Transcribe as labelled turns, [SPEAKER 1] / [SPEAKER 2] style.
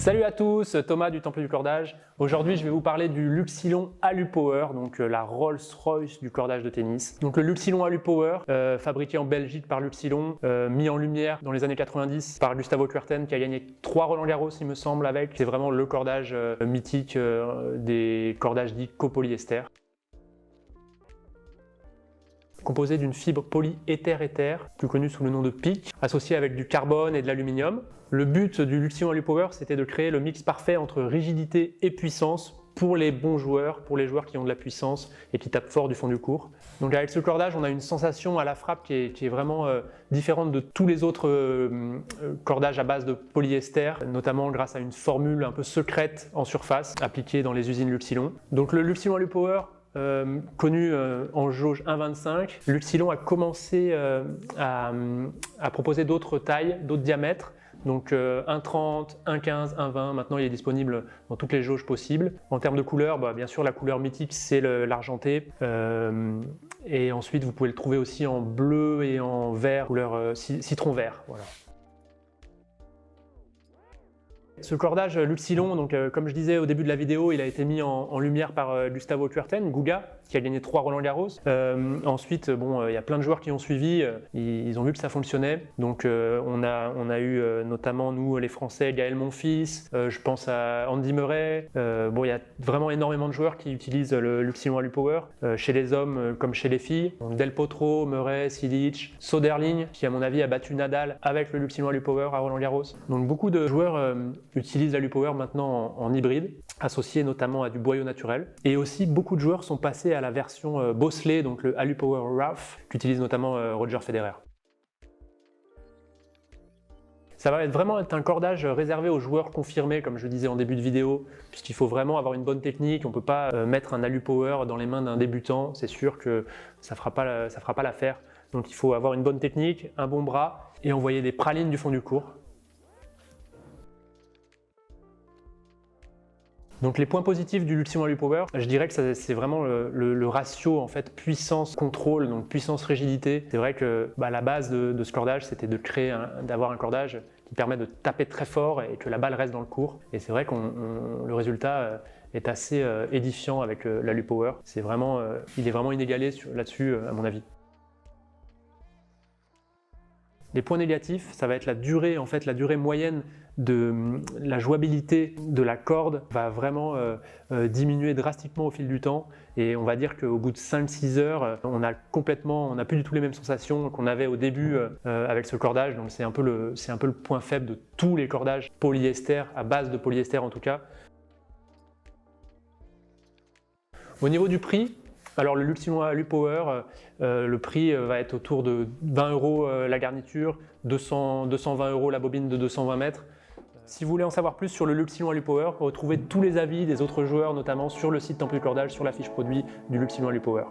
[SPEAKER 1] Salut à tous, Thomas du Temple du Cordage. Aujourd'hui, je vais vous parler du Luxilon AluPower, donc la Rolls-Royce du cordage de tennis. Donc le Luxilon AluPower, fabriqué en Belgique par Luxilon, mis en lumière dans les années 90 par Gustavo Kuerten, qui a gagné 3 Roland-Garros, il me semble, avec. C'est vraiment le cordage mythique des cordages dits copolyester. Composé d'une fibre polyéther-éther, plus connue sous le nom de PIC, associée avec du carbone et de l'aluminium. Le but du Luxilon AluPower, c'était de créer le mix parfait entre rigidité et puissance pour les bons joueurs, pour les joueurs qui ont de la puissance et qui tapent fort du fond du court. Donc avec ce cordage, on a une sensation à la frappe qui est vraiment différente de tous les autres cordages à base de polyester, notamment grâce à une formule un peu secrète en surface appliquée dans les usines Luxilon. Donc le Luxilon AluPower, connu en jauge 1,25, Luxilon a commencé à proposer d'autres tailles, d'autres diamètres, donc 1,30, 1,15, 1,20, maintenant il est disponible dans toutes les jauges possibles. En termes de couleur, bien sûr la couleur mythique c'est l'argenté, et ensuite vous pouvez le trouver aussi en bleu et en vert, couleur citron vert. Voilà. Ce cordage Luxilon, donc, comme je disais au début de la vidéo, il a été mis en lumière par Gustavo Kuerten, Guga, qui a gagné 3 Roland-Garros. Ensuite, il y a plein de joueurs qui ont suivi, ils ont vu que ça fonctionnait. Donc on a eu notamment nous les Français, Gaël Monfils, je pense à Andy Murray. Il y a vraiment énormément de joueurs qui utilisent le Luxilon AluPower, chez les hommes comme chez les filles. Donc, Del Potro, Murray, Silic, Soderling, qui à mon avis a battu Nadal avec le Luxilon AluPower à Roland-Garros. Donc beaucoup de joueurs utilisent l'AluPower maintenant en hybride, associé notamment à du boyau naturel. Et aussi, beaucoup de joueurs sont passés à la version bosselée, donc le AluPower Rough, qu'utilise notamment Roger Federer. Ça va vraiment être un cordage réservé aux joueurs confirmés, comme je disais en début de vidéo, puisqu'il faut vraiment avoir une bonne technique. On ne peut pas mettre un AluPower dans les mains d'un débutant, c'est sûr que ça ne fera pas l'affaire. Donc il faut avoir une bonne technique, un bon bras et envoyer des pralines du fond du court. Donc les points positifs du Luxilon AluPower, je dirais que c'est vraiment le ratio en fait puissance-contrôle, donc puissance-rigidité. C'est vrai que la base de ce cordage, c'était d'avoir un cordage qui permet de taper très fort et que la balle reste dans le court. Et c'est vrai que le résultat est assez édifiant avec l'AluPower. Il est vraiment inégalé là-dessus à mon avis. Les points négatifs, ça va être la durée moyenne de la jouabilité de la corde va vraiment diminuer drastiquement au fil du temps, et on va dire qu'au bout de 5-6 heures, on n'a plus du tout les mêmes sensations qu'on avait au début avec ce cordage. Donc c'est un peu le point faible de tous les cordages polyester, à base de polyester en tout cas. Au niveau du prix, alors le Luxilon AluPower, le prix va être autour de 20 € la garniture, 220 € la bobine de 220 mètres. Si vous voulez en savoir plus sur le Luxilon AluPower, retrouvez tous les avis des autres joueurs, notamment sur le site Temple du Cordage, sur la fiche produit du Luxilon AluPower.